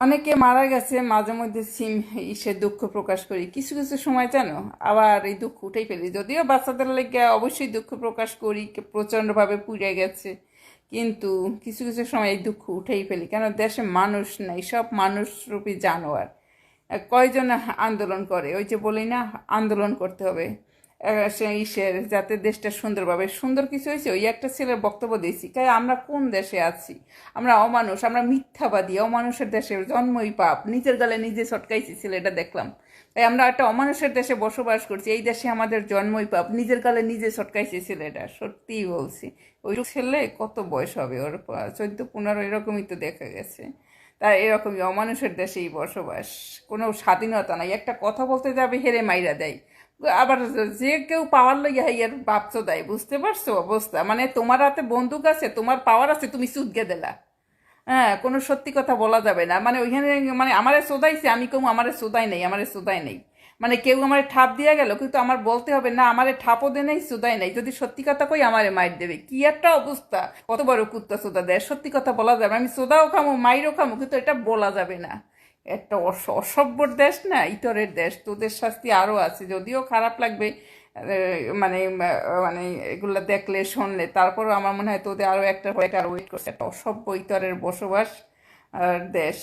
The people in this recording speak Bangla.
অনেকে মারা গেছে, মাঝে মধ্যে সে দুঃখ প্রকাশ করি, কিছু কিছু সময় জানো আবার এই দুঃখ উঠেই ফেলি। যদিও বাচ্চাদের লেগে অবশ্যই দুঃখ প্রকাশ করি, প্রচণ্ডভাবে পুড়ে গেছে, কিন্তু কিছু কিছু সময় এই দুঃখ উঠেই ফেলি। কেন, দেশে মানুষ নাই, সব মানুষরূপী জানোয়ার। কয়জন আন্দোলন করে, ওই যে বলি না, আন্দোলন করতে হবে ইসের যাতে দেশটা সুন্দরভাবে, সুন্দর কিছু হয়েছে ওই একটা ছেলের বক্তব্য দিয়েছি। তাই আমরা কোন দেশে আছি? আমরা অমানুষ, আমরা মিথ্যাবাদী, অমানুষের দেশে জন্মই পাপ, নিজের গালে নিজে ছটকাইছি ছেলেটা দেখলাম। তাই আমরা একটা অমানুষের দেশে বসবাস করছি, এই দেশে আমাদের জন্মই পাপ, নিজের গালে নিজে ছটকাইছি ছেলেটা, সত্যিই বলছি। ওই ছেলে কত বয়স হবে ওর, 14-15 এরকমই তো দেখা গেছে। তার এরকমই অমানুষের দেশেই বসবাস, কোনো স্বাধীনতা নাই, একটা কথা বলতে যাবে হেরে মাইরা দেয়। আবার যে কেউ পাওয়ার লইয়া এর বাপচো দেয়, বুঝতে পারছো অবস্থা? মানে তোমার হাতে বন্দুক আছে, তোমার পাওয়ার আছে, তুমি চুদকে দিলা। হ্যাঁ, কোনো সত্যি কথা বলা যাবে না। মানে ওইখানে মানে আমারে সোদাইছে, আমি কেউ আমারে সোদাই নেই, আমারে সোদাই নেই। মানে কেউ আমারে ঠাপ দিয়া গেল, কিন্তু আমার বলতে হবে না আমারে ঠাপও দে নেই, সোদাই নেই। যদি সত্যি কথা কই আমারে মাইর দেবে, কি একটা অবস্থা! কত বড় কুত্তা সোদা দেয়, সত্যি কথা বলা যাবে। আমি সোদাও খামো, মাইরও খামো, কিন্তু এটা বলা যাবে না। একটা অসভ্যর দেশ না, ইতরের দেশ। তোদের শাস্তি আরও আছে, যদিও খারাপ লাগবে মানে মানে এগুলো দেখলে শুনলে, তারপরেও আমার মনে হয় তোদের আরও একটা ওয়েট করছে, একটা অসভ্য ইতরের বসবাস দেশ।